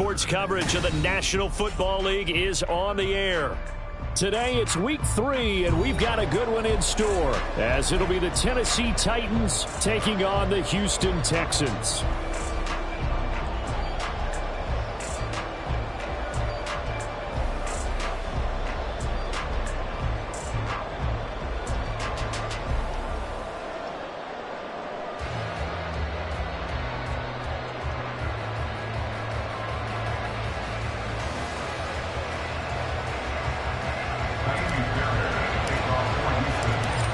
Sports coverage of the National Football League is on the air. Today it's week 3, and we've got a good one in store, as it'll be the Tennessee Titans taking on the Houston Texans.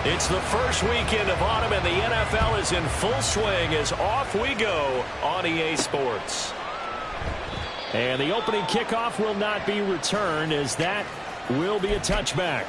It's the first weekend of autumn, and the NFL is in full swing as off we go on EA Sports. And the opening kickoff will not be returned, as that will be a touchback.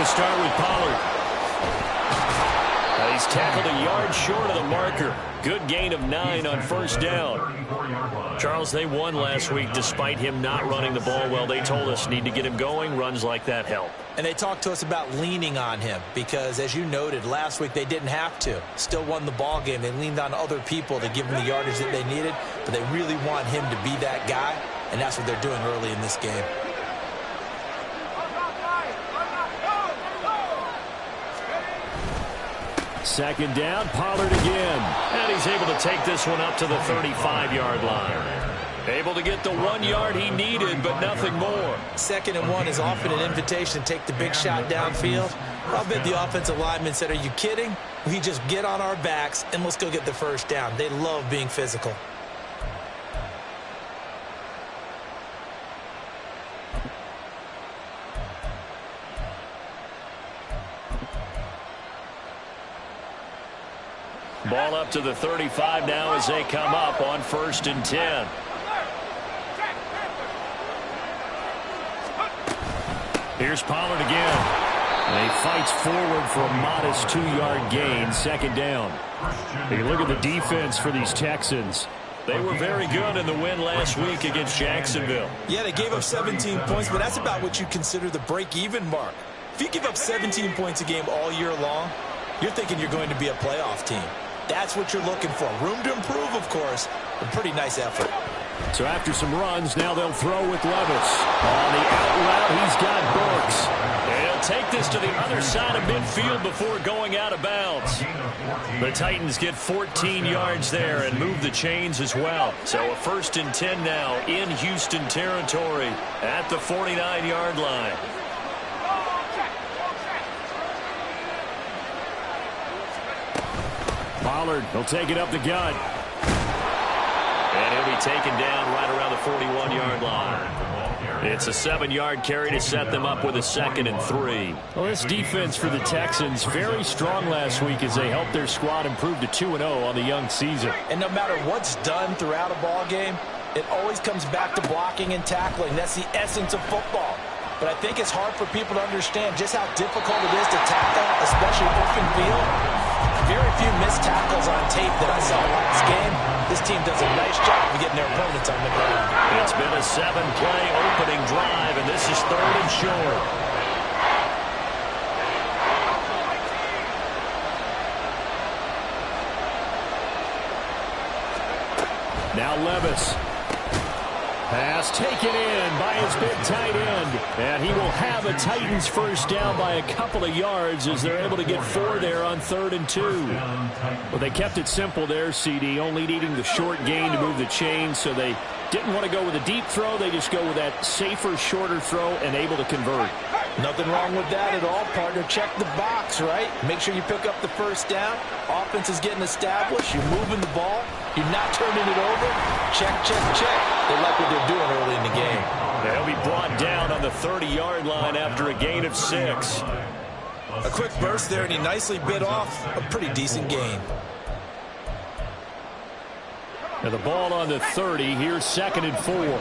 Start with Pollard. He's tackled a yard short of the marker. Good gain of 9 on first down. Charles, they won last week despite him not running the ball well. They told us need to get him going. Runs like that help. And they talked to us about leaning on him because, as you noted, last week they didn't have to. Still won the ball game. They leaned on other people to give them the yardage that they needed, but they really want him to be that guy, and that's what they're doing early in this game. Second down, Pollard again. And he's able to take this one up to the 35-yard line. Able to get the 1 yard he needed, but nothing more. 2nd and 1 is often an invitation to take the big shot downfield. I'll bet the offensive lineman said, "Are you kidding? We just get on our backs and let's go get the first down." They love being physical. Ball up to the 35 now as they come up on 1st and 10. Here's Pollard again. And he fights forward for a modest 2-yard gain. 2nd down. Hey, look at the defense for these Texans. They were very good in the win last week against Jacksonville. Yeah, they gave up 17 points, but that's about what you consider the break-even mark. If you give up 17 points a game all year long, you're thinking you're going to be a playoff team. That's what you're looking for. Room to improve, of course, but pretty nice effort. So after some runs, now they'll throw with Levis. On the out route, he's got Burks. And he'll take this to the other side of midfield before going out of bounds. The Titans get 14 yards there and move the chains as well. So a 1st and 10 now in Houston territory at the 49-yard line. Pollard, he'll take it up the gut. And he'll be taken down right around the 41-yard line. It's a 7-yard carry to set them up with a 2nd and 3. Well, this defense for the Texans, very strong last week as they helped their squad improve to 2-0 on the young season. And no matter what's done throughout a ball game, it always comes back to blocking and tackling. That's the essence of football. But I think it's hard for people to understand just how difficult it is to tackle, especially open field. Very few missed tackles on tape that I saw last game. This team does a nice job of getting their opponents on the ground. It's been a 7-play opening drive, and this is 3rd and short. Now Levis. Pass taken in by his big tight end. And he will have a Titans first down by a couple of yards as they're able to get 4 there on 3rd and 2. Well, they kept it simple there, CD, only needing the short gain to move the chains, so they didn't want to go with a deep throw. They just go with that safer, shorter throw and able to convert. Nothing wrong with that at all, partner. Check the box, right? Make sure you pick up the first down. Offense is getting established. You're moving the ball. You're not turning it over. Check, check, check. They like what they're doing early in the game. They'll be brought down on the 30-yard line after a gain of 6. A quick burst there, and he nicely bit off a pretty decent gain. And the ball on the 30. Here's 2nd and 4.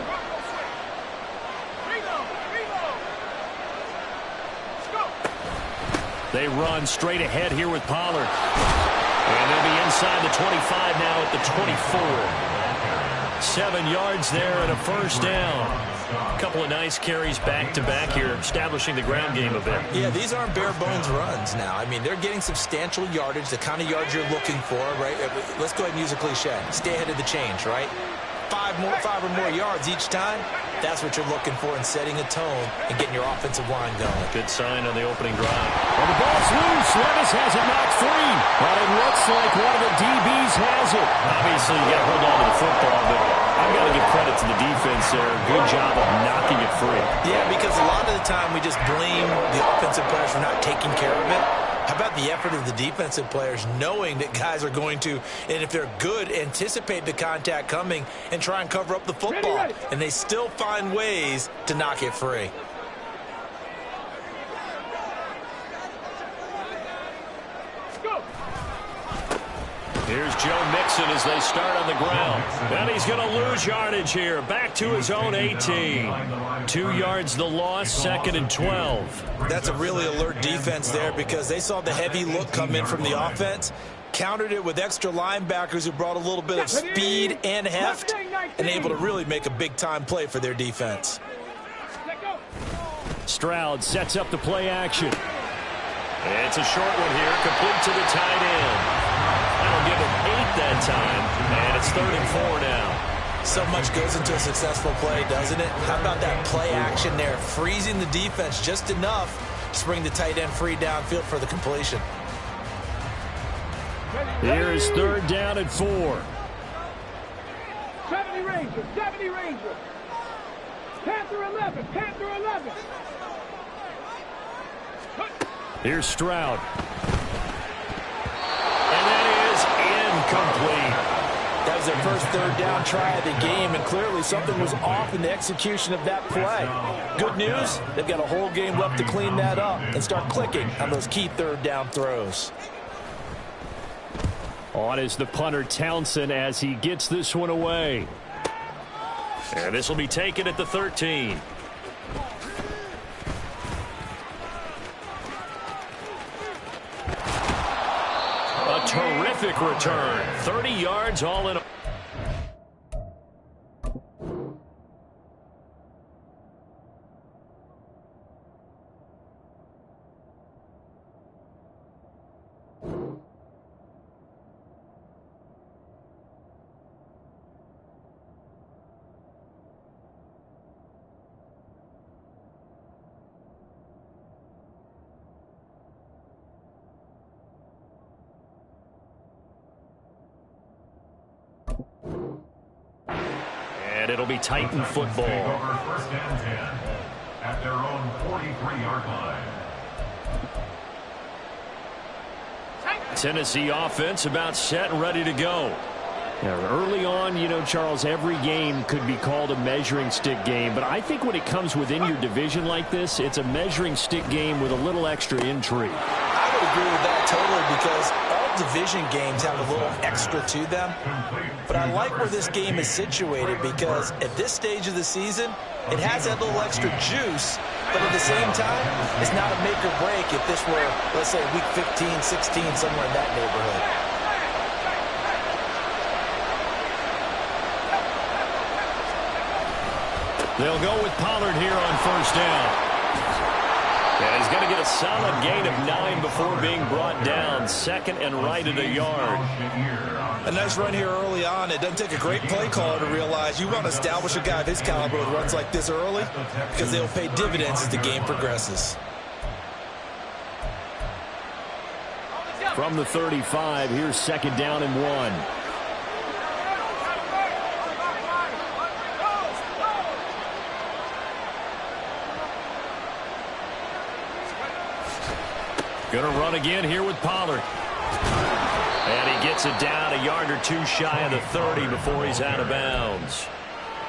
They run straight ahead here with Pollard. And they'll be inside the 25 now at the 24. 7 yards there and a first down. A couple of nice carries back-to-back here, establishing the ground game a bit. Yeah, these aren't bare-bones runs now. I mean, they're getting substantial yardage, the kind of yards you're looking for, right? Let's go ahead and use a cliche. Stay ahead of the change, right? 5 or more yards each time. That's what you're looking for in setting a tone and getting your offensive line going. Good sign on the opening drive. And the ball's loose. Levis has it knocked free. But it looks like one of the DBs has it. Obviously, you got to hold on to the football, but I've got to give credit to the defense there. Good job of knocking it free. Yeah, because a lot of the time we just blame the offensive players for not taking care of it. How about the effort of the defensive players knowing that guys are going to, and if they're good, anticipate the contact coming and try and cover up the football. And they still find ways to knock it free. Here's Joe Mixon as they start on the ground. And he's going to lose yardage here. Back to his own 18. 2 yards the loss, 2nd and 12. That's a really alert defense there because they saw the heavy look come in from the offense, countered it with extra linebackers who brought a little bit of speed and heft, and able to really make a big-time play for their defense. Stroud sets up the play action. It's a short one here, complete to the tight end. That'll give him 8 that time, and it's 3rd and 4 now. So much goes into a successful play, doesn't it? How about that play action there, freezing the defense just enough to bring the tight end free downfield for the completion. Here's 3rd down and 4. 70 Rangers, 70 Rangers. Panther 11, Panther 11. Here's Stroud. And that is incomplete. That was their first 3rd down try of the game, and clearly something was off in the execution of that play. Good news, they've got a whole game left to clean that up and start clicking on those key 3rd down throws. On is the punter Townsend as he gets this one away. And this will be taken at the 13. A terrific return. 30 yards all in. And it'll be Titan football. First and 10 at their own 43-yard line. Tennessee offense about set and ready to go. Now, early on, you know, Charles, every game could be called a measuring stick game. But I think when it comes within your division like this, it's a measuring stick game with a little extra intrigue. I would agree with that totally because all division games have a little extra to them. But I like where this game is situated because at this stage of the season, it has that little extra juice. But at the same time, it's not a make or break if this were, let's say, week 15, 16, somewhere in that neighborhood. They'll go with Pollard here on first down. And he's going to get a solid gain of 9 before being brought down. 2nd and right at a yard. A nice run here early on. It doesn't take a great play caller to realize you want to establish a guy of his caliber with runs like this early because they'll pay dividends as the game progresses. From the 35, here's 2nd down and 1. Going to run again here with Pollard. And he gets it down a yard or 2 shy of the 30 before he's out of bounds.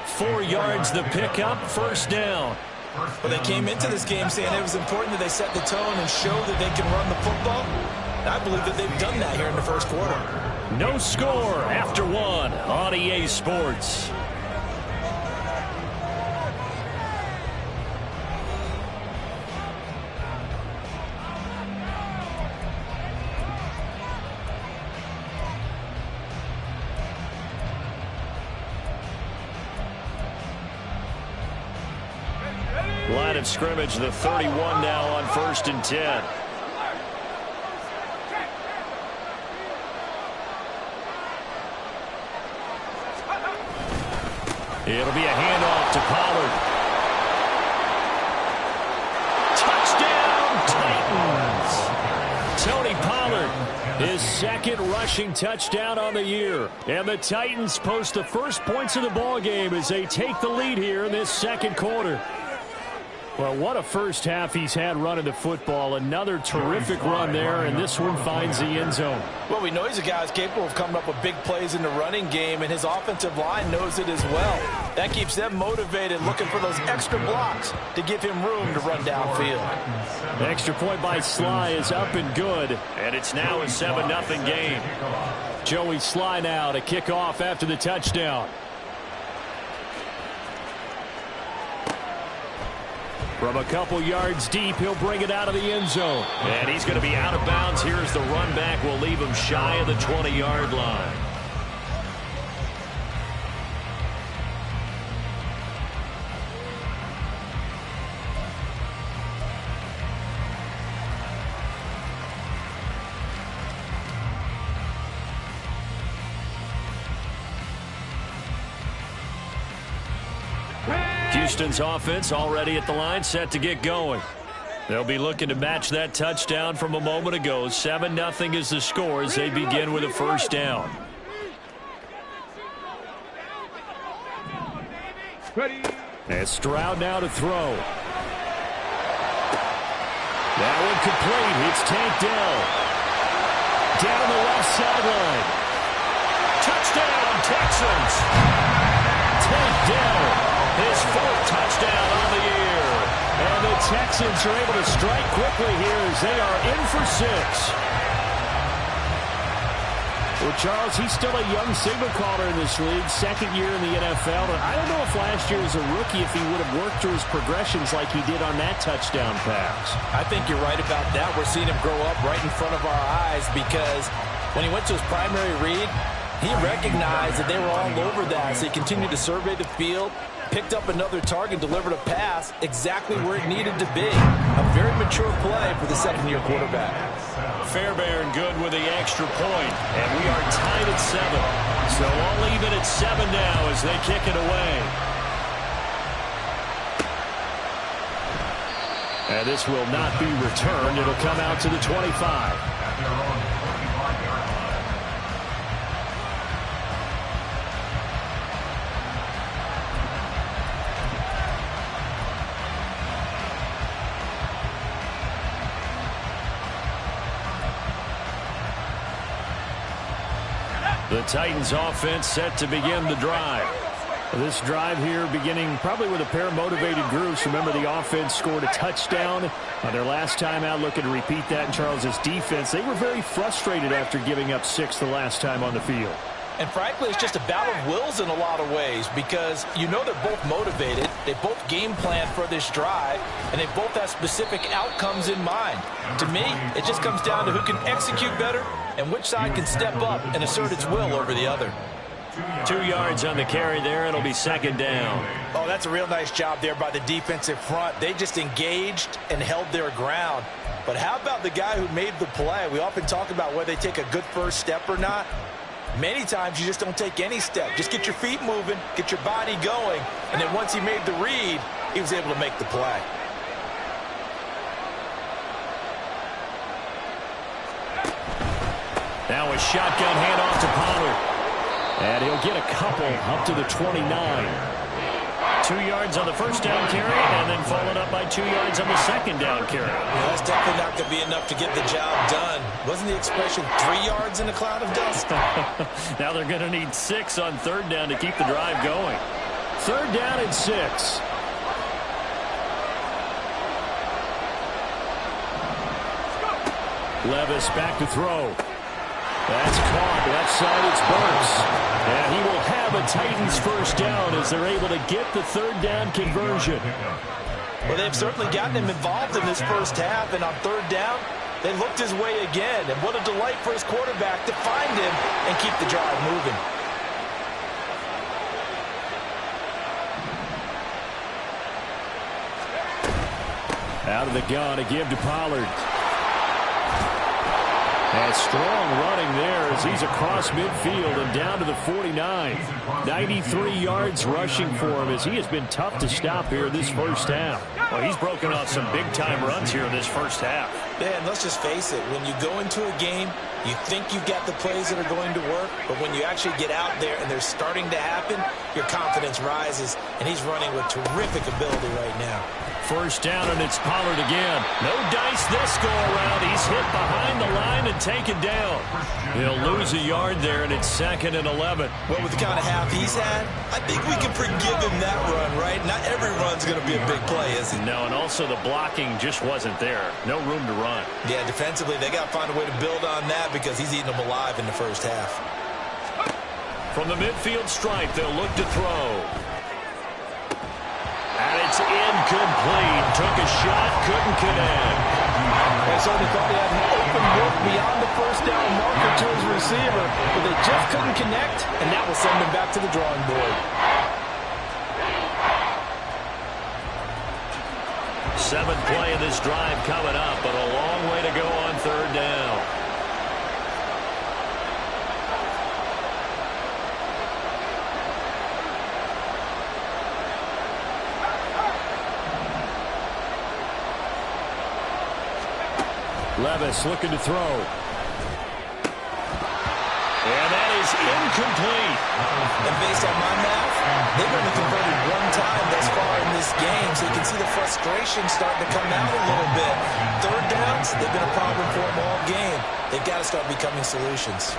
4 yards the pickup, first down. Well, they came into this game saying it was important that they set the tone and show that they can run the football. And I believe that they've done that here in the first quarter. No score after 1 on EA Sports. line of scrimmage, the 31 now on 1st and 10. It'll be a handoff to Pollard. Touchdown, Titans! Tony Pollard, his second rushing touchdown on the year. And the Titans post the first points of the ball game as they take the lead here in this second quarter. Well, what a first half he's had running the football. Another terrific run there, and this one finds the end zone. Well, we know he's a guy who's capable of coming up with big plays in the running game, and his offensive line knows it as well. That keeps them motivated, looking for those extra blocks to give him room to run downfield. The extra point by Sly is up and good, and it's now a 7-0 game. Joey Sly now to kick off after the touchdown. From a couple yards deep, he'll bring it out of the end zone. And he's going to be out of bounds. Here's the run back. Will leave him shy of the 20-yard line. Houston's offense already at the line, set to get going. They'll be looking to match that touchdown from a moment ago. 7-0 is the score as they begin with a first down. And Stroud now to throw. That one complete. It's Tank Dell. Down the left sideline. Touchdown, Texans. Tank Dell. His fourth touchdown on the year. And the Texans are able to strike quickly here as they are in for 6. Well, Charles, he's still a young signal caller in this league, second year in the NFL. And I don't know if last year as a rookie if he would have worked through his progressions like he did on that touchdown pass. I think you're right about that. We're seeing him grow up right in front of our eyes because when he went to his primary read, he recognized that they were all over that. So he continued to survey the field, picked up another target, delivered a pass exactly where it needed to be. A very mature play for the second-year quarterback. Fairbairn good with the extra point, and we are tied at 7. So all even at 7 now as they kick it away. And this will not be returned. It'll come out to the 25. The Titans offense set to begin the drive. This drive here beginning probably with a pair of motivated groups. Remember, the offense scored a touchdown on their last time out, looking to repeat that in Charles's defense. They were very frustrated after giving up 6 the last time on the field. And frankly, it's just a battle of wills in a lot of ways because you know they're both motivated. They both game plan for this drive, and they both have specific outcomes in mind. To me, it just comes down to who can execute better and which side can step up and assert its will over the other. 2 yards on the carry there. It'll be second down. Oh, that's a real nice job there by the defensive front. They just engaged and held their ground. But how about the guy who made the play? We often talk about whether they take a good first step or not. Many times you just don't take any step. Just get your feet moving, get your body going, and then once he made the read, he was able to make the play. Now a shotgun handoff to Pollard. And he'll get a couple up to the 29. 2 yards on the first down carry, and then followed up by 2 yards on the second down carry. Yeah, that's definitely not going to be enough to get the job done. Wasn't the expression 3 yards in a cloud of dust? Now they're going to need 6 on third down to keep the drive going. Third down and 6. Levis back to throw. That's caught. Left side, it's Burks. And he will have a Titans first down as they're able to get the third down conversion. Well, they've certainly gotten him involved in this first half, and on third down, they looked his way again. And what a delight for his quarterback to find him and keep the drive moving. Out of the gun, a give to Pollard. And strong running there as he's across midfield and down to the 49. 93 yards rushing for him as he has been tough to stop here this first half. Well, he's broken off some big-time runs here in this first half. Yeah, and let's just face it. When you go into a game, you think you've got the plays that are going to work, but when you actually get out there and they're starting to happen, your confidence rises, and he's running with terrific ability right now. First down, and it's Pollard again. No dice this go-around. He's hit behind the line and taken down. He'll lose a yard there, and it's 2nd and 11. Well, with the kind of half he's had, I think we can forgive him that run, right? Not every run's going to be a big play, is it? No, and also the blocking just wasn't there. No room to run. Yeah, defensively, they got to find a way to build on that because he's eating them alive in the first half. From the midfield stripe, they'll look to throw. And it's incomplete. Took a shot, couldn't connect. They certainly thought he had an open look beyond the first down marker to his receiver, but they just couldn't connect, and that will send him back to the drawing board. Seventh play of this drive coming up, but a long way to go on 3rd down. Levis looking to throw. And that is incomplete. And based on my math, they've only converted one time thus far in this game, so you can see the frustration starting to come out a little bit. 3rd downs, they've been a problem for them all game. They've got to start becoming solutions.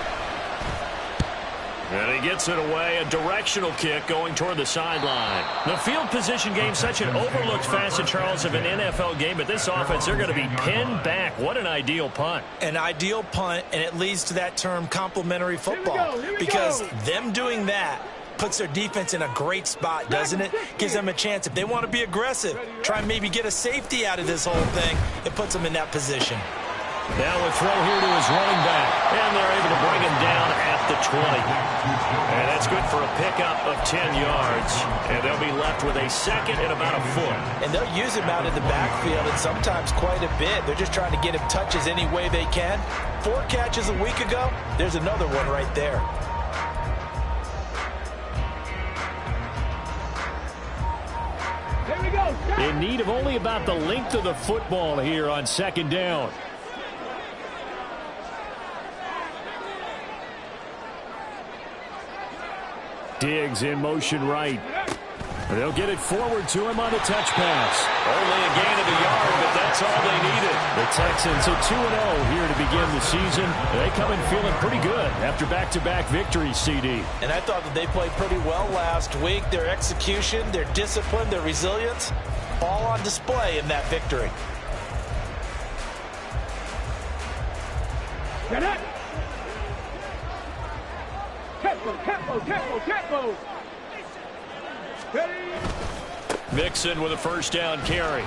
And he gets it away, a directional kick going toward the sideline. The field position game, such an overlooked facet, Charles, of an NFL game, but this offense, they're going to be pinned back. What an ideal punt. An ideal punt, and it leads to that term complementary football. Because them doing that puts their defense in a great spot, doesn't it? Gives them a chance. If they want to be aggressive, try and maybe get a safety out of this whole thing, it puts them in that position. Now a throw here to his running back, and they're able to bring him down at the 20. And that's good for a pickup of 10 yards, and they'll be left with a 2nd and about a foot. And they'll use him out in the backfield, and sometimes quite a bit. They're just trying to get him touches any way they can. 4 catches a week ago, there's another one right there. Here we go. In need of only about the length of the football here on 2nd down. Diggs in motion right. They'll get it forward to him on the touch pass. Only a gain of a yard, but that's all they needed. The Texans are 2-0 here to begin the season. They come in feeling pretty good after back-to-back victories, CD. And I thought that they played pretty well last week. Their execution, their discipline, their resilience, all on display in that victory. Get it. Tempo. Ready. Mixon with a first down carry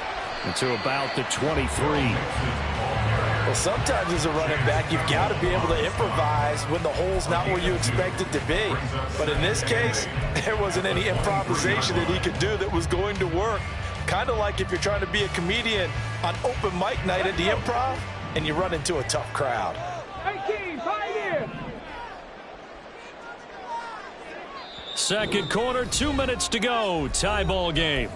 to about the 23. Well, sometimes as a running back, you've got to be able to improvise when the hole's not where you expect it to be. But in this case, there wasn't any improvisation that he could do that was going to work. Kind of like if you're trying to be a comedian on open mic night at the Improv and you run into a tough crowd. 18, Pioneer. Second quarter, 2 minutes to go. Tie ball game.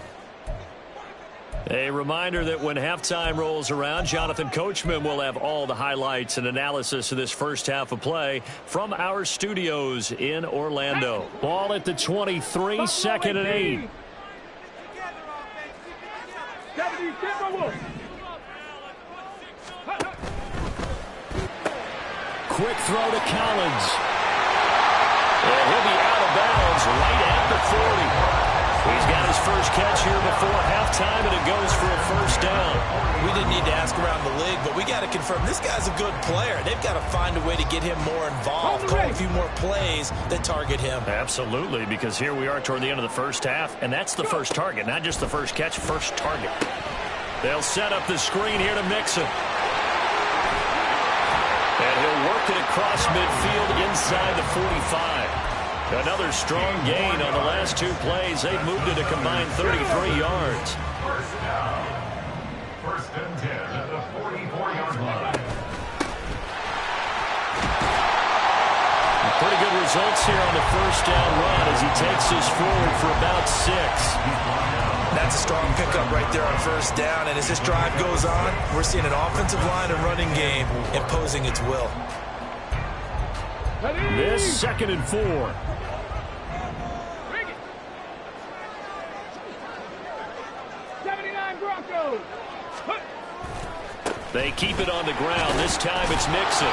A reminder that when halftime rolls around, Jonathan Coachman will have all the highlights and analysis of this first half of play from our studios in Orlando. Ball at the 23, 2nd and 8. Quick throw to Collins. And he'll be out of bounds right at the 40. He's got his first catch here before halftime, and it goes for a first down. We didn't need to ask around the league, but we got to confirm this guy's a good player. They've got to find a way to get him more involved, call a few more plays that target him. Absolutely, because here we are toward the end of the first half, and that's the first target, not just the first catch, first target. They'll set up the screen here to Mixon. And he'll work it across midfield inside the 45. Another strong gain on the last 2 plays. They've moved it a combined 33 yards. and 10 at the 44-yard line. Pretty good results here on the first down run as he takes us forward for about 6. That's a strong pickup right there on first down. And as this drive goes on, we're seeing an offensive line and running game imposing its will. This 2nd and 4. Bring it. 79 Broncos. They keep it on the ground. This time it's Mixon.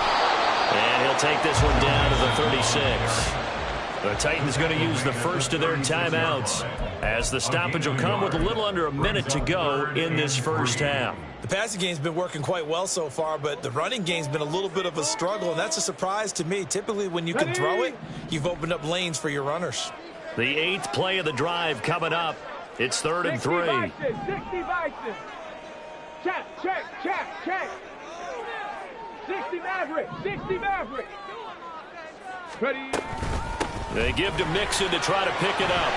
And he'll take this one down to the 36. The Titans going to use the first of their timeouts as the stoppage will come with a little under a minute to go in this first half. The passing game's been working quite well so far, but the running game's been a little bit of a struggle, and that's a surprise to me. Typically, when you can throw it, you've opened up lanes for your runners. The 8th play of the drive coming up. It's 3rd and 3. 60 Bison. Check, check, check, check. 60 Maverick, 60 Maverick. Ready. They give to Mixon to try to pick it up.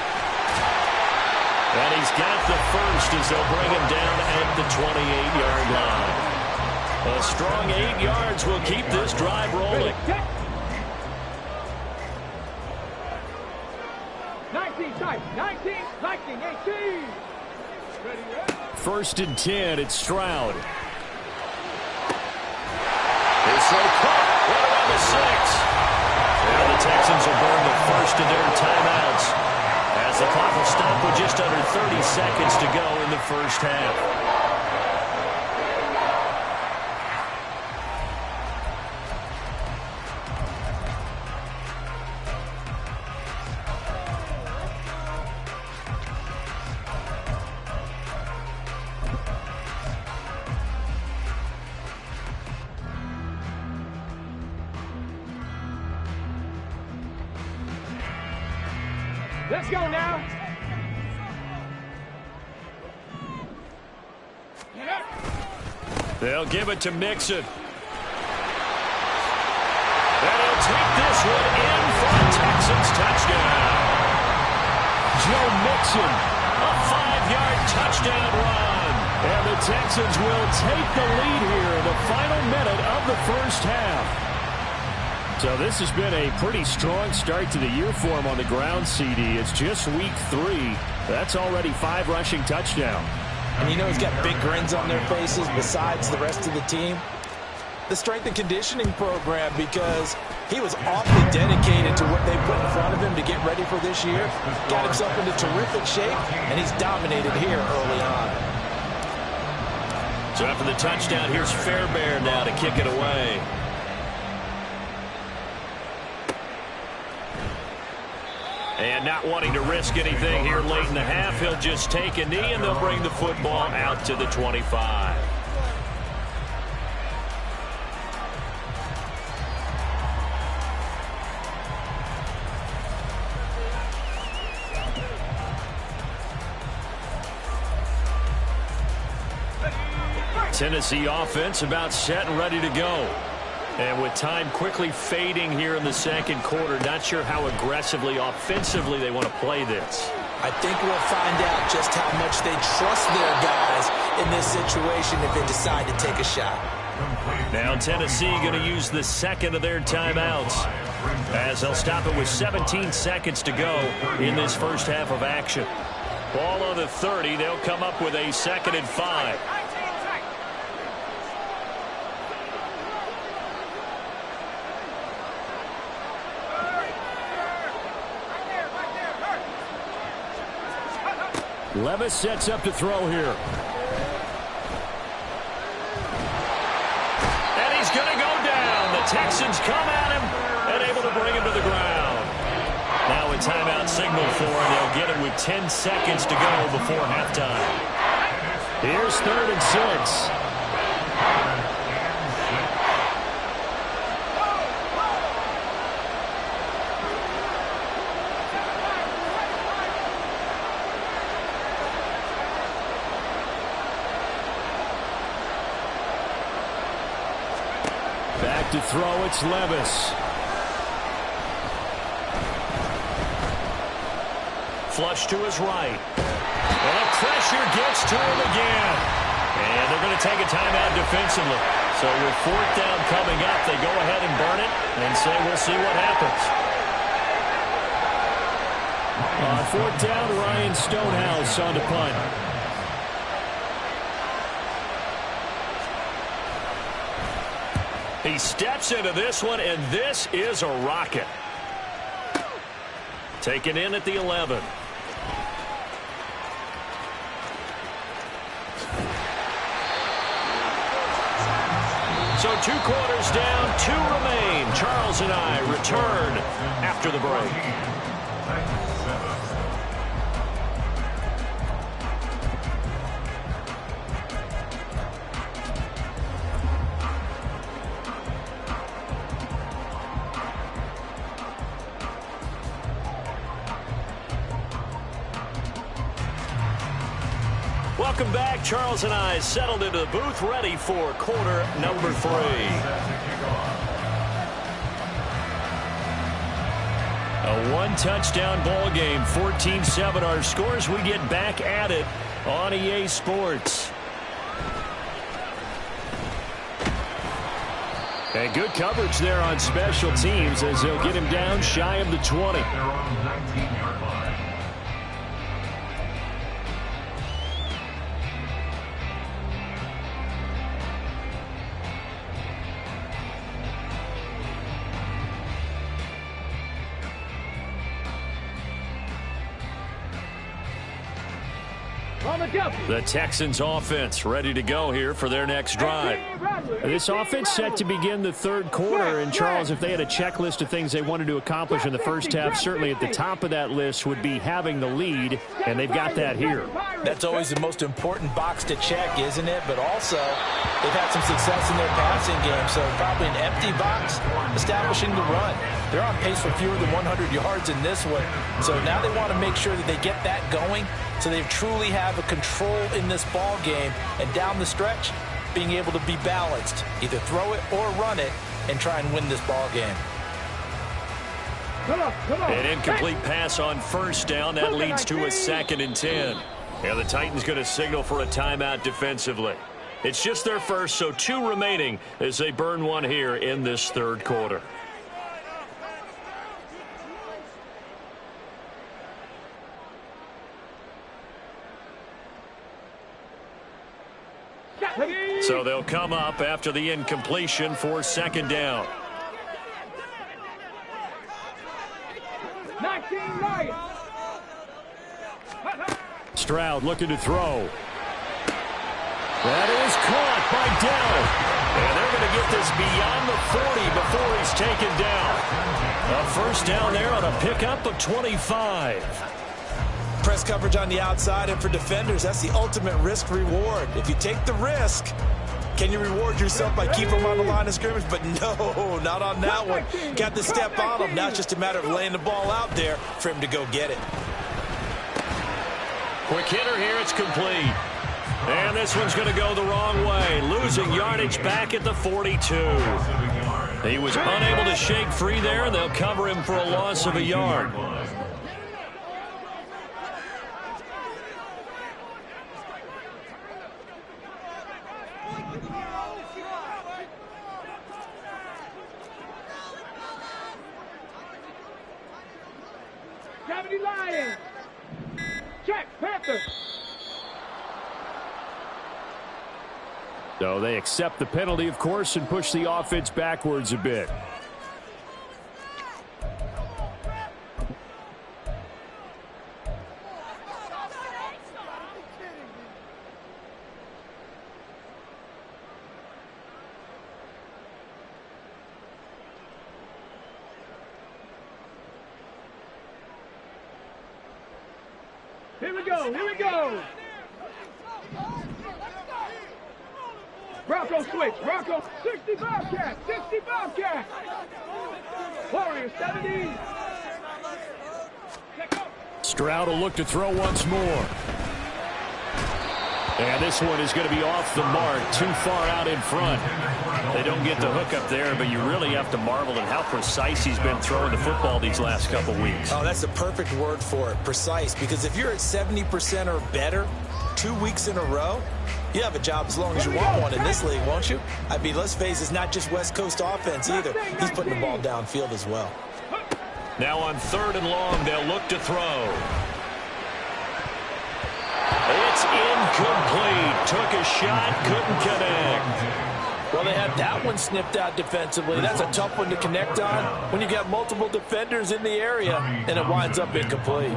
And he's got the first as they'll bring him down at the 28-yard line. A strong 8 yards will keep this drive rolling. 19 tight, 19, 18. Ready. 1st and 10, it's Stroud. It's so caught right around the 6. And the Texans will burn the first of their timeouts as the clock will stop with just under 30 seconds to go in the first half. Let's go now. They'll give it to Mixon. And he'll take this one in for a Texans touchdown. Joe Mixon, a 5-yard touchdown run. And the Texans will take the lead here in the final minute of the first half. So this has been a pretty strong start to the year for him on the ground, CD. It's just week 3. That's already 5 rushing touchdowns. And you know he's got big grins on their faces besides the rest of the team. The strength and conditioning program, because he was awfully dedicated to what they put in front of him to get ready for this year. Got himself into terrific shape, and he's dominated here early on. So after the touchdown, here's Fairbairn now to kick it away. And not wanting to risk anything here late in the half, he'll just take a knee, and they'll bring the football out to the 25. Tennessee offense about set and ready to go. And with time quickly fading here in the second quarter, not sure how aggressively, offensively they want to play this. I think we'll find out just how much they trust their guys in this situation if they decide to take a shot. Now Tennessee going to use the second of their timeouts as they'll stop it with 17 seconds to go in this first half of action. Ball on the 30. They'll come up with a 2nd and 5. Levis sets up to throw here. And he's going to go down. The Texans come at him and able to bring him to the ground. Now a timeout signal for him. They'll get it with 10 seconds to go before halftime. Here's 3rd and 6. Back to throw, it's Levis. Flush to his right. And pressure gets to him again. And they're going to take a timeout defensively. So with fourth down coming up, they go ahead and burn it and say we'll see what happens. On fourth down, Ryan Stonehouse on to punt. He steps into this one, and this is a rocket. Taken in at the 11. So 2 quarters down, 2 remain. Charles and I return after the break. Welcome back. Charles and I settled into the booth, ready for quarter number 3. A 1-touchdown ball game, 14-7 our scores. We get back at it on EA Sports. And good coverage there on special teams as they'll get him down shy of the 20. They're on the 19-yard line. The Texans offense ready to go here for their next drive. This offense set to begin the third quarter, and Charles, if they had a checklist of things they wanted to accomplish in the first half, certainly at the top of that list would be having the lead, and they've got that here. That's always the most important box to check, isn't it? But also, they've had some success in their passing game, so probably an empty box establishing the run. They're on pace for fewer than 100 yards in this one, so now they want to make sure that they get that going so they truly have a control in this ball game, and down the stretch, being able to be balanced, either throw it or run it, and try and win this ball game. Come on. An incomplete pass on first down. That leads to a 2nd and 10. And the Titans going to signal for a timeout defensively. It's just their first, so 2 remaining as they burn one here in this third quarter. So they'll come up after the incompletion for 2nd down. 19-9. Stroud looking to throw. That is caught by Dell. And they're going to get this beyond the 40 before he's taken down. A first down there on a pickup of 25. Press coverage on the outside, and for defenders, that's the ultimate risk-reward. If you take the risk, can you reward yourself by keeping them on the line of scrimmage? But no, not on that one. Got to step on him. Now it's just a matter of laying the ball out there for him to go get it. Quick hitter here. It's complete. And this one's going to go the wrong way. Losing yardage back at the 42. He was unable to shake free there, and they'll cover him for a loss of a yard. Gravity Lions. Check, Panther. So they accept the penalty, of course, and push the offense backwards a bit. Here we go. Bronco switch, Bronco, 65 cat, Warriors 70. Stroud will look to throw once more. And this one is going to be off the mark, too far out in front. They don't get the hook up there, but you really have to marvel at how precise he's been throwing the football these last couple weeks. Oh, that's the perfect word for it, precise, because if you're at 70% or better 2 weeks in a row, You have a job as long as you want one in this league, won't you? I mean, let's face it, it's not just West Coast offense either. He's putting the ball downfield as well. Now on 3rd and long, they'll look to throw. It's incomplete. Took a shot, couldn't connect. Well, they had that one snipped out defensively. That's a tough one to connect on when you got multiple defenders in the area, and it winds up incomplete.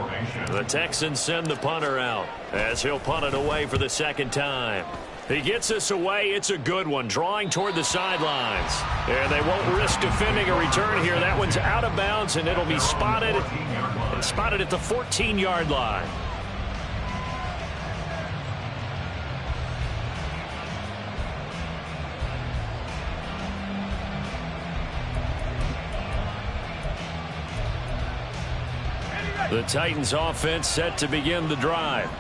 The Texans send the punter out as he'll punt it away for the 2nd time. He gets this away. It's a good one, drawing toward the sidelines. And they won't risk defending a return here. That one's out of bounds, and it'll be spotted at the 14-yard line. The Titans offense set to begin the drive.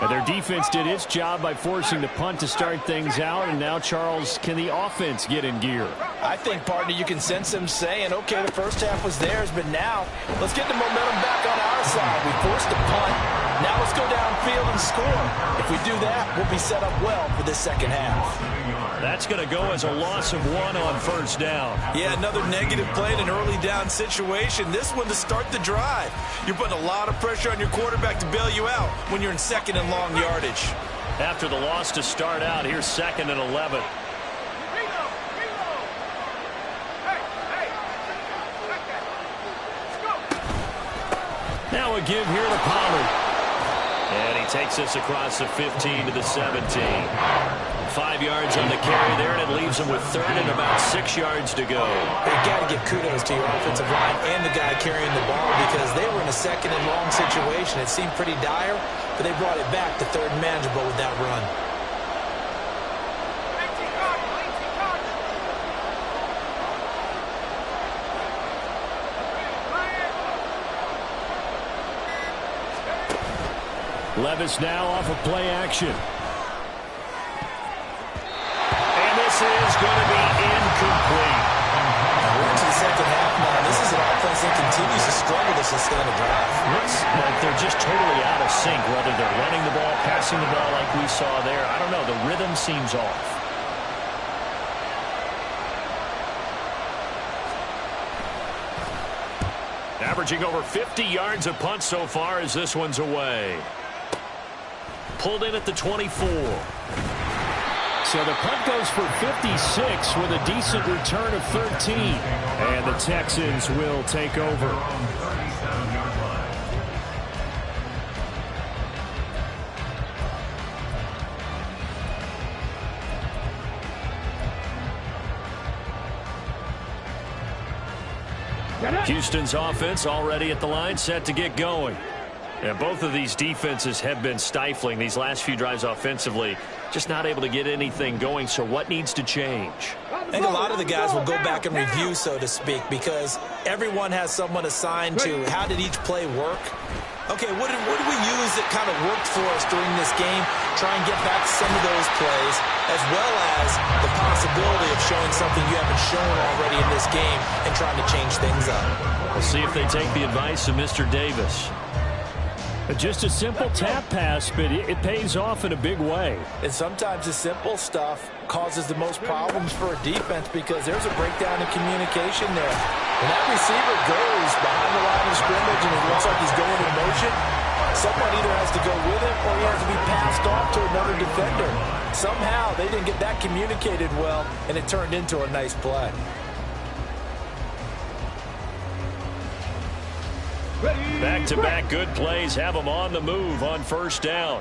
And their defense did its job by forcing the punt to start things out. And now, Charles, can the offense get in gear? I think, partner, you can sense them saying, okay, the first half was theirs, but now let's get the momentum back on our side. We forced the punt. Now let's go downfield and score. If we do that, we'll be set up well for this 2nd half. That's going to go as a loss of 1 on 1st down. Yeah, another negative play in an early down situation. This one to start the drive. You're putting a lot of pressure on your quarterback to bail you out when you're in 2nd and long yardage. After the loss to start out, here's 2nd and 11. Now a give here to Pollard. And he takes us across the 15 to the 17. 5 yards on the carry there, and it leaves him with 3rd and about 6 yards to go. You got to give kudos to your offensive line and the guy carrying the ball because they were in a 2nd and long situation. It seemed pretty dire, but they brought it back to 3rd and manageable with that run. Levis now off of play action. And this is going to be incomplete. We're into the 2nd half now. This is an offense that continues to struggle to sustain a drive. Looks like they're just totally out of sync, whether they're running the ball, passing the ball like we saw there. I don't know. The rhythm seems off. Averaging over 50 yards a punt so far as this one's away. Pulled in at the 24. So the punt goes for 56 with a decent return of 13. And the Texans will take over. Houston's offense already at the line, set to get going. And both of these defenses have been stifling these last few drives offensively. Just not able to get anything going, so what needs to change? I think a lot of the guys will go back and review, so to speak, because everyone has someone assigned to how did each play work. Okay, what did we use that kind of worked for us during this game? Try and get back some of those plays, as well as the possibility of showing something you haven't shown already in this game and trying to change things up. We'll see if they take the advice of Mr. Davis. Just a simple tap pass, but it pays off in a big way. And sometimes the simple stuff causes the most problems for a defense because there's a breakdown in communication there. When that receiver goes behind the line of scrimmage and it looks like he's going in motion, someone either has to go with him or he has to be passed off to another defender. Somehow they didn't get that communicated well, and it turned into a nice play. Back-to-back good plays have them on the move on 1st down.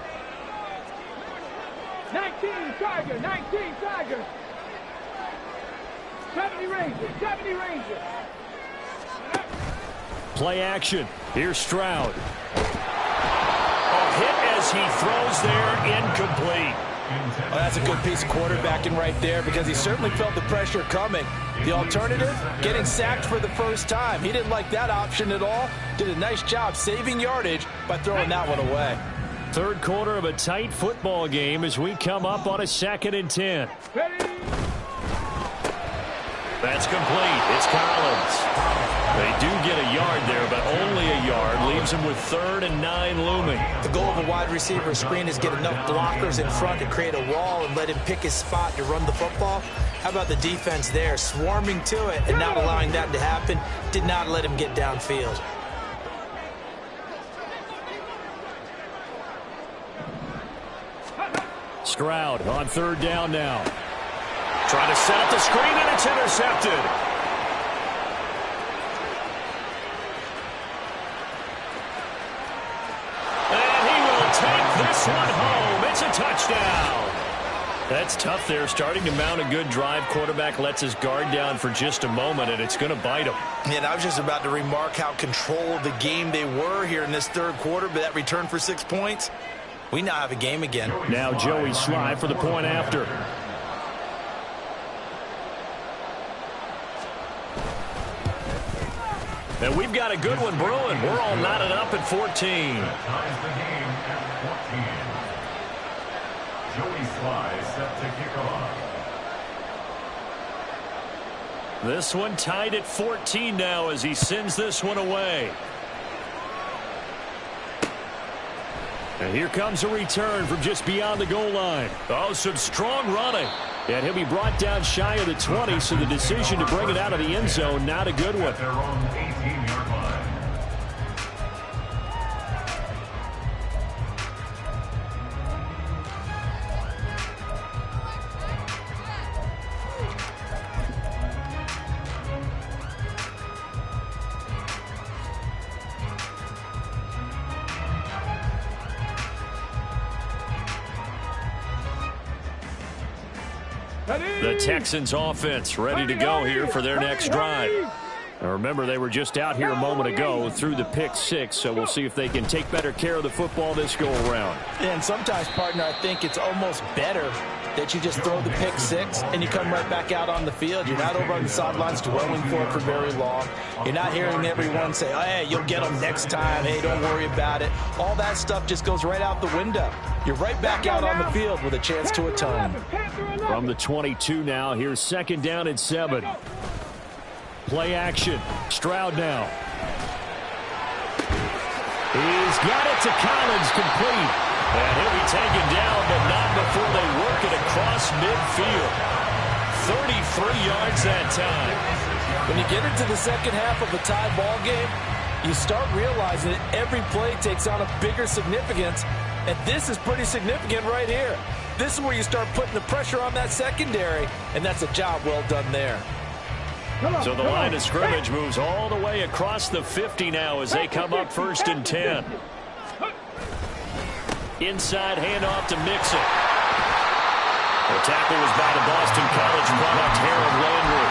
19 Tiger, 19 Tiger. 70 Rangers, 70 Rangers. Play action. Here's Stroud. A hit as he throws there, incomplete. Well, that's a good piece of quarterbacking right there because he certainly felt the pressure coming. The alternative, getting sacked for the first time. He didn't like that option at all. Did a nice job saving yardage by throwing that one away. 3rd quarter of a tight football game as we come up on a 2nd and 10. Ready? That's complete. It's Collins. They do get a yard there, but only a yard. Leaves him with 3rd and 9 looming. The goal of a wide receiver screen is get enough blockers in front to create a wall and let him pick his spot to run the football. How about the defense there, swarming to it and not allowing that to happen? Did not let him get downfield. Stroud on 3rd down now. Trying to set up the screen, and it's intercepted. And he will take this one home. It's a touchdown. That's tough there. Starting to mount a good drive. Quarterback lets his guard down for just a moment, and it's going to bite him. Yeah, and I was just about to remark how controlled the game they were here in this 3rd quarter, but that return for 6 points, we now have a game again. Now Joey Sly for the point after. And we've got a good one brewing. We're all knotted up at 14. Ties the game at 14. Joey Sly set to kick off. This one tied at 14 now as he sends this one away. And here comes a return from just beyond the goal line. Oh, some strong running. And he'll be brought down shy of the 20, so the decision to bring it out of the end zone, not a good one. At their own 18-yard line. The Texans offense ready to go here for their next drive. Now remember, they were just out here a moment ago through the pick 6, so we'll see if they can take better care of the football this go around. And sometimes, partner, I think it's almost better that you just throw the pick 6 and you come right back out on the field. You're not over on the sidelines dwelling for it for very long. You're not hearing everyone say, oh, hey, you'll get them next time. Hey, don't worry about it. All that stuff just goes right out the window. You're right back out on the field with a chance to atone. From the 22 now, here's 2nd down and 7. Play action. Stroud now. He's got it to Collins, complete. And he'll be taken down, but not before they work it across midfield. 33 yards that time. When you get into the second half of a tie ball game, you start realizing that every play takes on a bigger significance, and this is pretty significant right here. This is where you start putting the pressure on that secondary, and that's a job well done there. So the line of scrimmage moves all the way across the 50 now as they come up 1st and 10. Inside handoff to Mixon. The tackle was by the Boston College product, Harold Landry.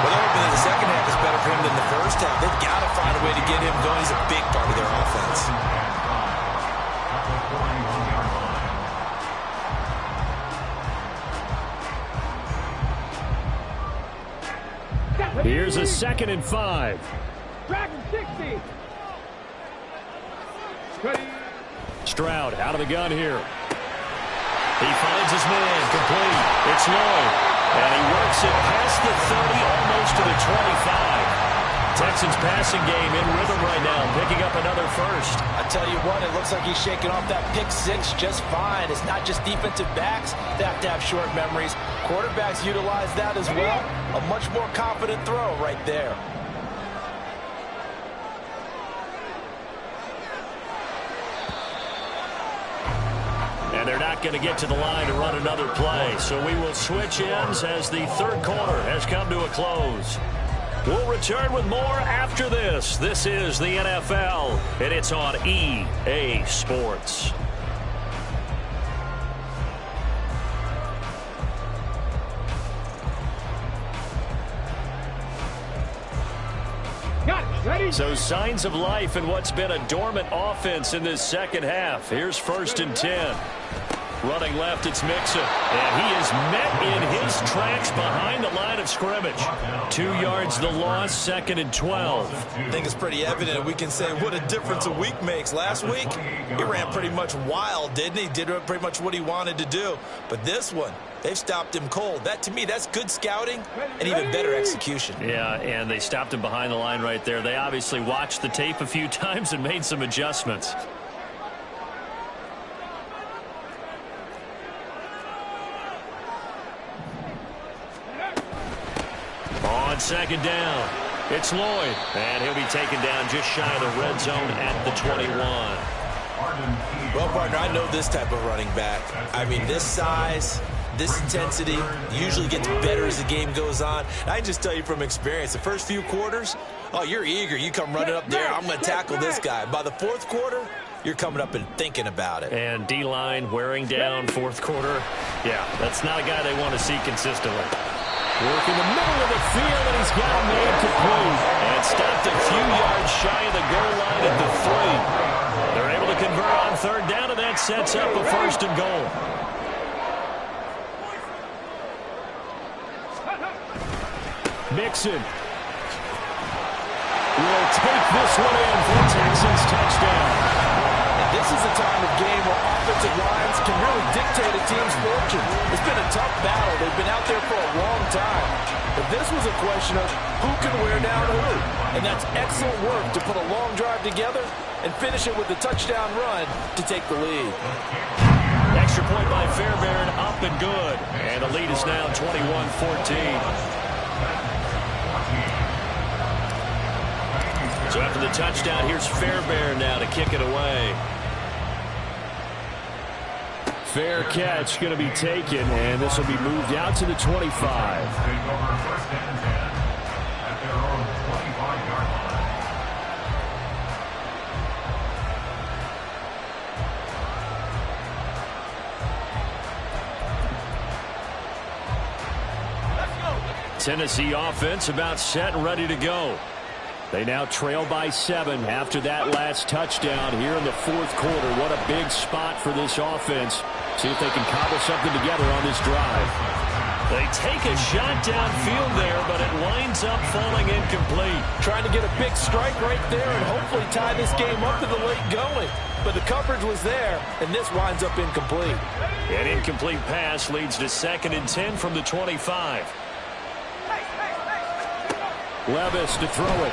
Well, they're hoping that the second half is better for him than the first half. They've got to find a way to get him going. He's a big part of their offense. Here's a 2nd and 5. Dragon 60. Stroud out of the gun here. He finds his man, complete. It's Lloyd. And he works it past the 30, almost to the 25. Texans passing game in rhythm right now, picking up another first. I tell you what, it looks like he's shaking off that pick 6 just fine. It's not just defensive backs that have to have short memories. Quarterbacks utilize that as well. A much more confident throw right there. And they're not going to get to the line to run another play. So we will switch ends as the 3rd quarter has come to a close. We'll return with more after this. This is the NFL, and it's on EA Sports. So signs of life in what's been a dormant offense in this second half. Here's 1st and 10. Running left, it's Mixon. And he is met in his tracks behind the line line of scrimmage. 2 yards the loss, 2nd and 12. I think it's pretty evident we can say what a difference a week makes. Last week, he ran pretty much wild, didn't he? Did pretty much what he wanted to do. But this one, they've stopped him cold. That, to me, that's good scouting and even better execution. Yeah, and they stopped him behind the line right there. They obviously watched the tape a few times and made some adjustments. On 2nd down, it's Lloyd, and he'll be taken down just shy of the red zone at the 21. Well, partner, I know this type of running back. I mean, this size, this intensity usually gets better as the game goes on. And I can just tell you from experience, the first few quarters, oh, you're eager. You come running up there, I'm going to tackle this guy. By the 4th quarter, you're coming up and thinking about it. And D-line wearing down 4th quarter. Yeah, that's not a guy they want to see consistently. Working the middle of the field, and he's got him made complete. And stopped a few yards shy of the goal line at the 3. They're able to convert on 3rd down, and that sets up a 1st and goal. Mixon will take this one in for Texans touchdown. This is a time of game where offensive lines can really dictate a team's fortune. It's been a tough battle. They've been out there for a long time. But this was a question of who can wear down who. And that's excellent work to put a long drive together and finish it with a touchdown run to take the lead. Extra point by Fairbairn, up and good. And the lead is now 21-14. So after the touchdown, here's Fairbairn now to kick it away. Fair catch going to be taken, and this will be moved out to the 25. Tennessee offense about set and ready to go. They now trail by 7 after that last touchdown here in the 4th quarter. What a big spot for this offense. See if they can cobble something together on this drive. They take a shot downfield there, but it winds up falling incomplete. Trying to get a big strike right there and hopefully tie this game up to the late going. But the coverage was there, and this winds up incomplete. An incomplete pass leads to 2nd and 10 from the 25. Levis to throw it.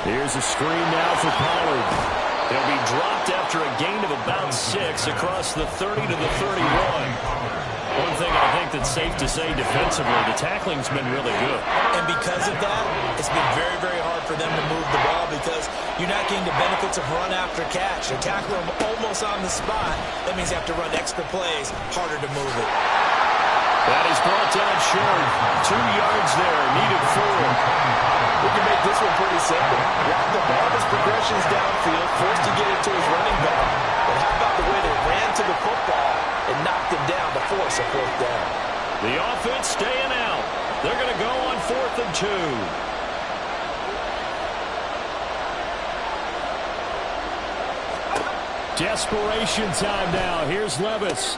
Here's a screen now for Pollard. He'll be dropped after a gain of about 6 across the 30 to the 31. One thing I think that's safe to say defensively, the tackling's been really good. And because of that, it's been very, very hard for them to move the ball because you're not getting the benefits of run after catch. They're tackling them almost on the spot. That means you have to run extra plays, harder to move it. That is brought down short. 2 yards there, needed 4. We can make this one pretty simple. Block the ball of his progressions downfield, forced to get it to his running back. But how about the way they ran to the football and knocked him down to force a 4th down? The offense staying out. They're going to go on 4th and 2. Desperation time now. Here's Levis.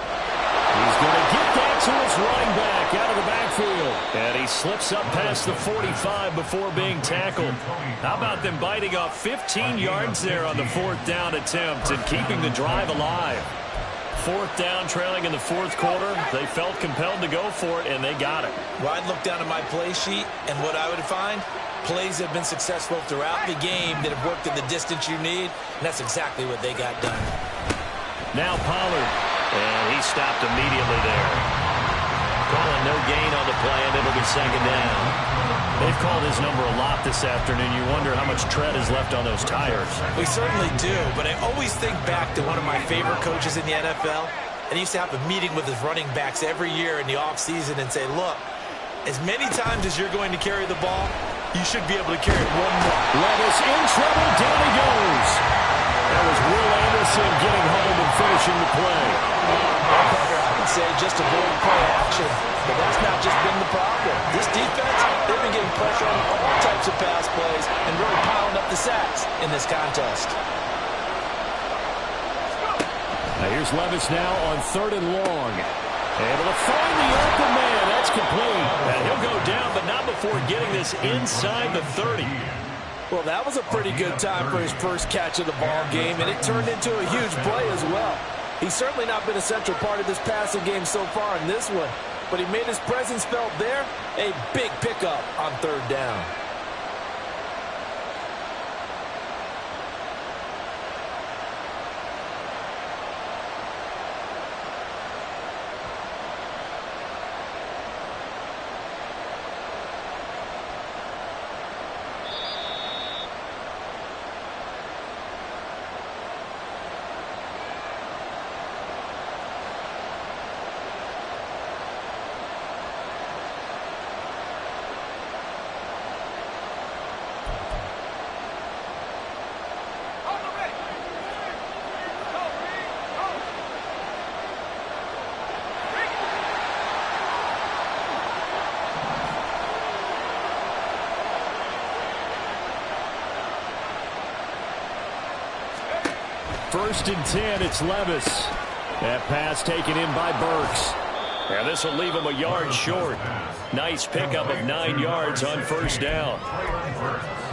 He's going to get that to his running back out of the backfield. And he slips up past the 45 before being tackled. How about them biting off 15 yards there on the 4th down attempt and keeping the drive alive? 4th down, trailing in the 4th quarter. They felt compelled to go for it, and they got it. Well, I'd look down at my play sheet, and what I would find, plays have been successful throughout the game that have worked in the distance you need, and that's exactly what they got done. Now Pollard. And he stopped immediately there. Calling no gain on the play, and it'll be 2nd down. They've called his number a lot this afternoon. You wonder how much tread is left on those tires. We certainly do, but I always think back to one of my favorite coaches in the NFL, and he used to have a meeting with his running backs every year in the offseason and say, look, as many times as you're going to carry the ball, you should be able to carry it one more. Levis in trouble. Down he goes. That was Will Anderson getting home and finishing the play. I would say just avoid play action, but that's not just been the problem. This defense, they've been getting pressure on all types of pass plays and really piling up the sacks in this contest. Now here's Levis now on 3rd and long. Able to find the open man. That's complete. And he'll go down, but not before getting this inside the 30. Well, that was a pretty good time for his first catch of the ball game, and it turned into a huge play as well. He's certainly not been a central part of this passing game so far in this one, but he made his presence felt there. A big pickup on third down. First and 10, it's Levis. That pass taken in by Burks. And this will leave him a yard short. Nice pickup of 9 yards on first down.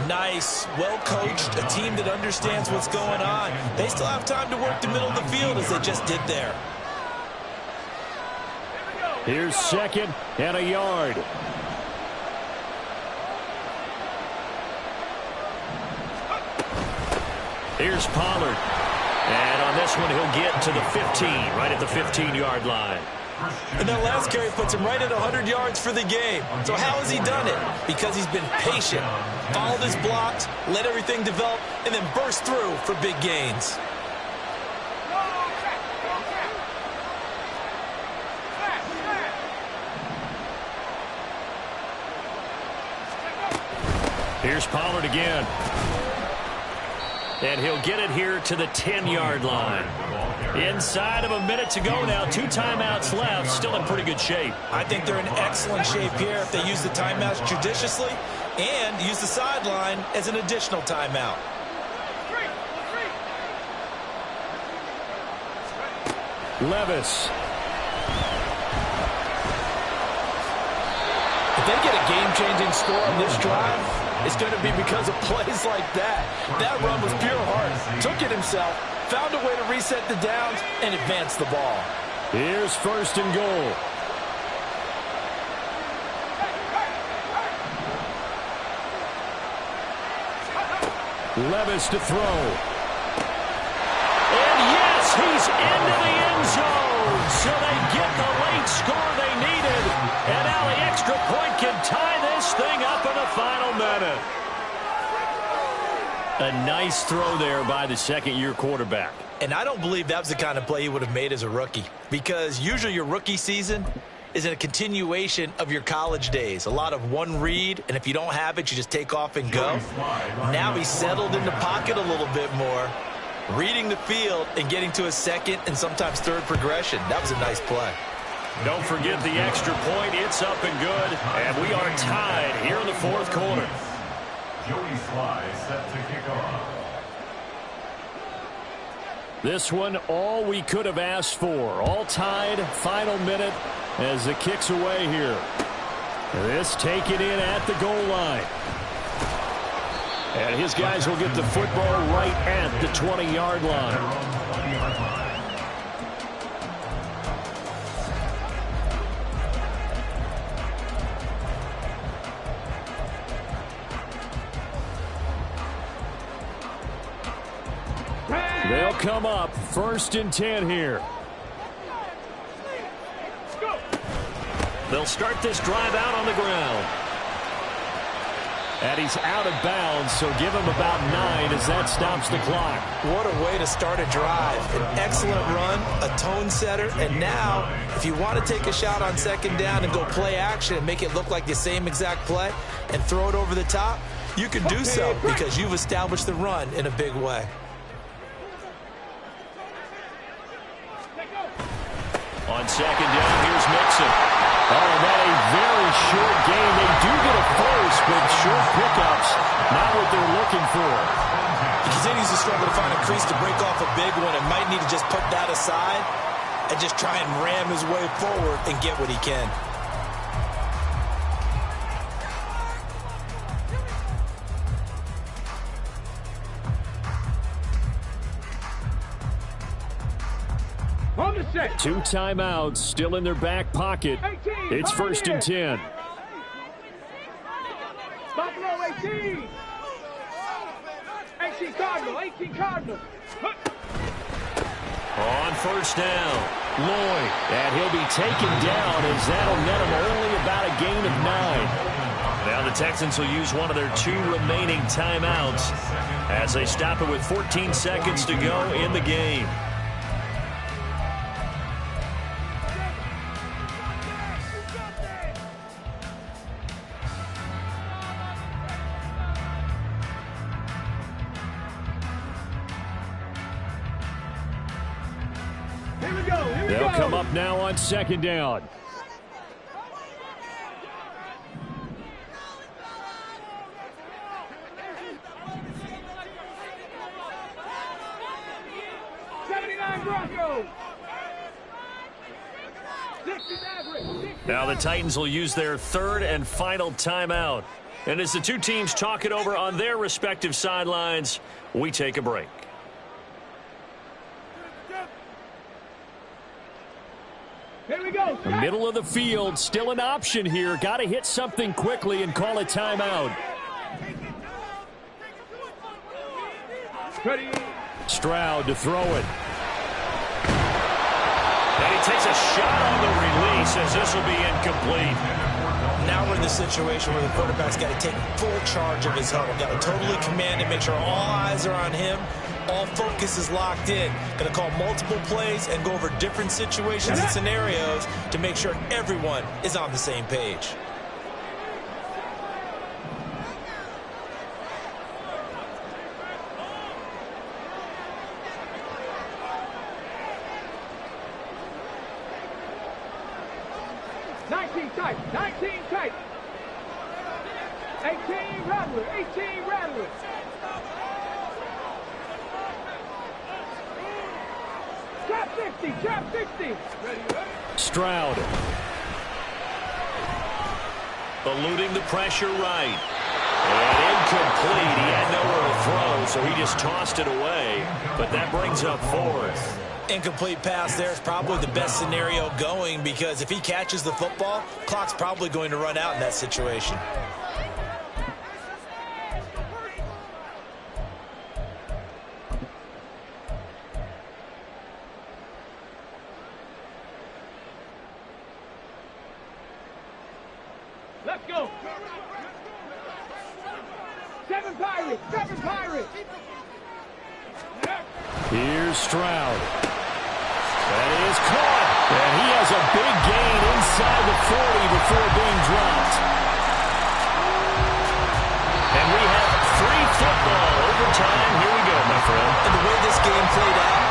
Nice, well-coached, a team that understands what's going on. They still have time to work the middle of the field as they just did there. Here's second and a yard. Here's Pollard. And on this one, he'll get to the 15, right at the 15-yard line. And that last carry puts him right at 100 yards for the game. So how has he done it? Because he's been patient, followed his blocks, let everything develop, and then burst through for big gains. Here's Pollard again. And he'll get it here to the 10-yard line. Inside of a minute to go now. 2 timeouts left. Still in pretty good shape. I think they're in excellent shape here if they use the timeouts judiciously and use the sideline as an additional timeout. Levis. If they get a game-changing score on this drive, it's going to be because of plays like that. That run was pure heart. Took it himself, found a way to reset the downs, and advance the ball. Here's first and goal. Levis to throw. And yes, he's into the end zone. So they get the late score they needed. And now the extra point can tie this thing up in the final minute. A nice throw there by the second-year quarterback. And I don't believe that was the kind of play he would have made as a rookie, because usually your rookie season is a continuation of your college days. A lot of one read, and if you don't have it, you just take off and go. Now he's settled in the pocket a little bit more, reading the field and getting to a second and sometimes third progression. That was a nice play. Don't forget the extra point. It's up and good, and we are tied here in the fourth quarter. Joey Sly set to kick off. This one, all we could have asked for. All tied, final minute as the kick's away here. This taken in at the goal line. And his guys will get the football right at the 20-yard line. They'll come up first and 10 here. They'll start this drive out on the ground. And he's out of bounds, so give him about 9 as that stops the clock. What a way to start a drive. An excellent run, a tone setter, and now if you want to take a shot on second down and go play action and make it look like the same exact play and throw it over the top, you can do so because you've established the run in a big way. On second down, here's Mixon. Oh, that a very short game. They do get a first, but short pickups, not what they're looking for. He continues to struggle to find a crease to break off a big one and might need to just put that aside. and just try and ram his way forward and get what he can. On the set. 2 timeouts still in their back pocket. 18, It's 1st and 10. Buffalo 18. 18 Cardinal. 18 Cardinal. On 1st down, Lloyd. And he'll be taken down as that'll net him only about a gain of 9. Now the Texans will use one of their 2 remaining timeouts as they stop it with 14 seconds to go in the game. They'll come up now on 2nd down. Now the Titans will use their 3rd and final timeout. And as the 2 teams talk it over on their respective sidelines, we take a break. Here we go. The middle of the field, still an option here. Got to hit something quickly and call a timeout. Ready. Stroud to throw it. And he takes a shot on the release as this will be incomplete. Now we're in the situation where the quarterback's got to take full charge of his huddle. Got to totally command and make sure all eyes are on him. All focus is locked in. Going to call multiple plays and go over different situations and scenarios to make sure everyone is on the same page. Tight, 19 tight. 18 Rattler, 18 Rattler. Trap 60, trap 60. Stroud. Eluding the pressure right. And incomplete. He had nowhere to throw, so he just tossed it away. But that brings up 4th. Incomplete pass there is probably the best scenario going because if he catches the football, clock's probably going to run out in that situation. Let's go. 7 Pirates, 7 Pirates. Here's Stroud. That is caught. And he has a big gain inside the 40 before being dropped. And we have free football overtime. Here we go, my friend. And the way this game played out,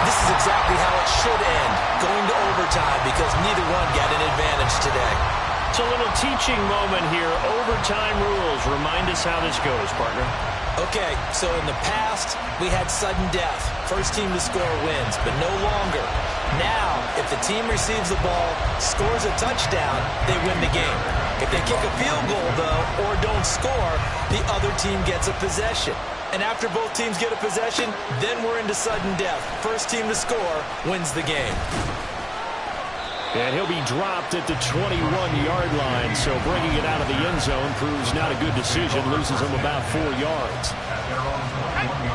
this is exactly how it should end, going to overtime because neither one got an advantage today. It's a little teaching moment here. Overtime rules. Remind us how this goes, partner. Okay, so in the past, we had sudden death. First team to score wins, but no longer. Now, if the team receives the ball, scores a touchdown, they win the game. If they kick a field goal, though, or don't score, the other team gets a possession. And after both teams get a possession, then we're into sudden death. First team to score wins the game. And he'll be dropped at the 21-yard line, so bringing it out of the end zone proves not a good decision, loses him about 4 yards.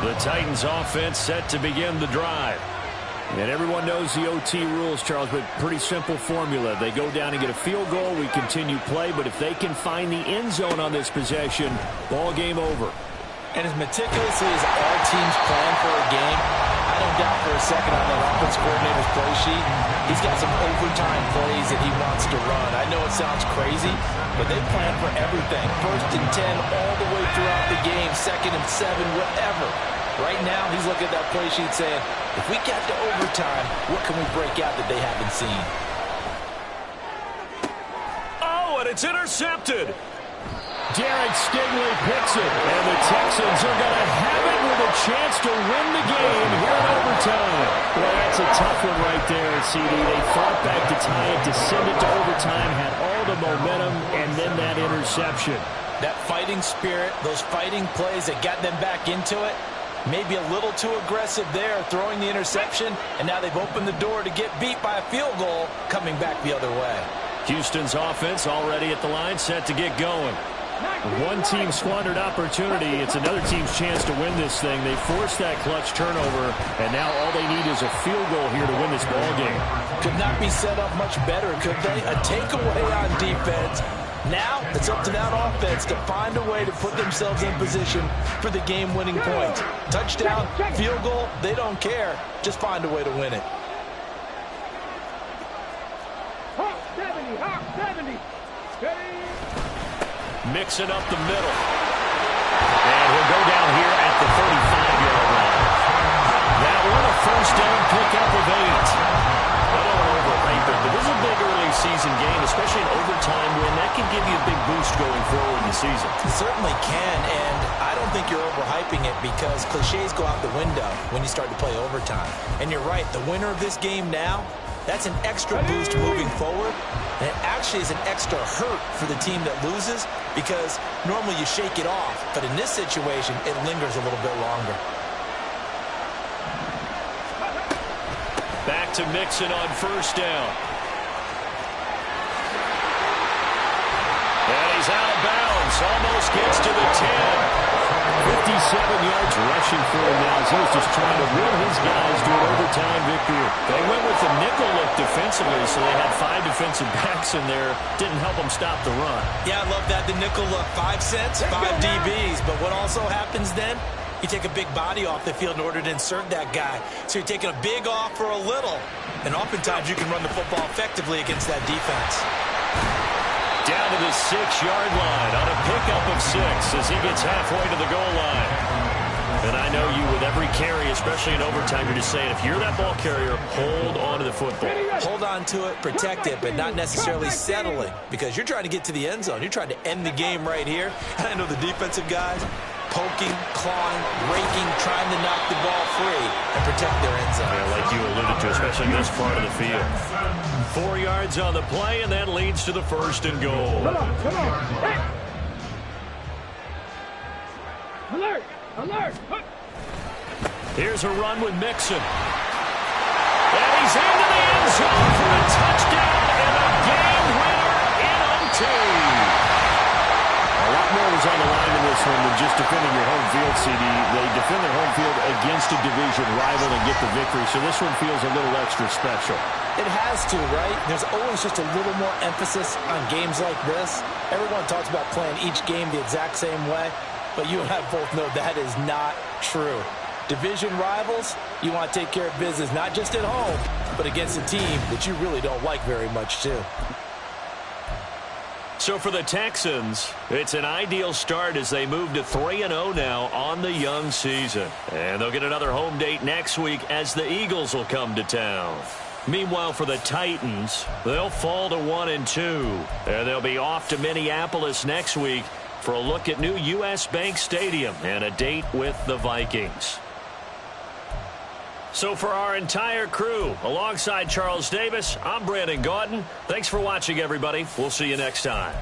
The Titans offense set to begin the drive. And everyone knows the OT rules, Charles, but pretty simple formula. They go down and get a field goal, we continue play, but if they can find the end zone on this possession, ball game over. And as meticulously as all teams plan for a game, I don't doubt for a second on that offense coordinator's play sheet, he's got some overtime plays that he wants to run. I know it sounds crazy, but they plan for everything. 1st and 10 all the way throughout the game, 2nd and 7, whatever. Right now, he's looking at that play sheet saying, if we get to overtime, what can we break out that they haven't seen? Oh, and it's intercepted. Derek Stingley picks it, and the Texans are going to have it with a chance to win the game here in overtime. Well, that's a tough one right there, CD. They fought back to tie it, to send it to overtime, had all the momentum, and then that interception. That fighting spirit, those fighting plays that got them back into it, maybe a little too aggressive there, throwing the interception, and now they've opened the door to get beat by a field goal, coming back the other way. Houston's offense already at the line, set to get going. One team squandered opportunity. It's another team's chance to win this thing. They forced that clutch turnover, and now all they need is a field goal here to win this ball game. Could not be set up much better, could they? A takeaway on defense. Now it's up to that offense to find a way to put themselves in position for the game-winning points. Touchdown, field goal, they don't care. Just find a way to win it. Hawk 70, Hawk 70. Mixing up the middle. And he'll go down here at the 35-yard line. That one a first down pickup of 8. I don't want to overhype it, but this is a big early season game, especially an overtime win. That can give you a big boost going forward in the season. It certainly can, and I don't think you're overhyping it because cliches go out the window when you start to play overtime. And you're right, the winner of this game now, that's an extra boost moving forward, and it actually is an extra hurt for the team that loses because normally you shake it off, but in this situation, it lingers a little bit longer. Back to Mixon on first down. And he's out of bounds, almost gets to the 10. 57 yards rushing for him now as he was just trying to will his guys to an overtime victory. They went with the nickel look defensively, so they had 5 defensive backs in there. Didn't help them stop the run. Yeah, I love that, the nickel look. 5 cents, 5 DBs. But what also happens then, you take a big body off the field in order to insert that guy. So you're taking a big off for a little. And oftentimes you can run the football effectively against that defense. Down to the 6-yard line on a pickup of 6 as he gets halfway to the goal line. And I know you, with every carry, especially in overtime, you're just saying, if you're that ball carrier, hold on to the football. Hold on to it, protect it, but not necessarily settling, because you're trying to get to the end zone. You're trying to end the game right here. I know the defensive guys poking, clawing, raking, trying to knock the ball free and protect their end zone. Yeah, like you alluded to, especially in this part of the field. 4 yards on the play, and that leads to the first and goal. Come on, come on. Hey. Alert, alert. Here's a run with Mixon. And he's into the end zone for a touchdown and a game winner in OT. A lot more was on the line in this one than just defending your home field, CD. They defend their home field against a division rival and get the victory, so this one feels a little extra special. It has to, right? There's always just a little more emphasis on games like this. Everyone talks about playing each game the exact same way, but you and I both know that is not true. Division rivals, you want to take care of business not just at home, but against a team that you really don't like very much too. So for the Texans, it's an ideal start as they move to 3-0 now on the young season. And they'll get another home date next week as the Eagles will come to town. Meanwhile, for the Titans, they'll fall to 1-2. And they'll be off to Minneapolis next week for a look at new U.S. Bank Stadium and a date with the Vikings. So for our entire crew, alongside Charles Davis, I'm Brandon Gaudin. Thanks for watching, everybody. We'll see you next time.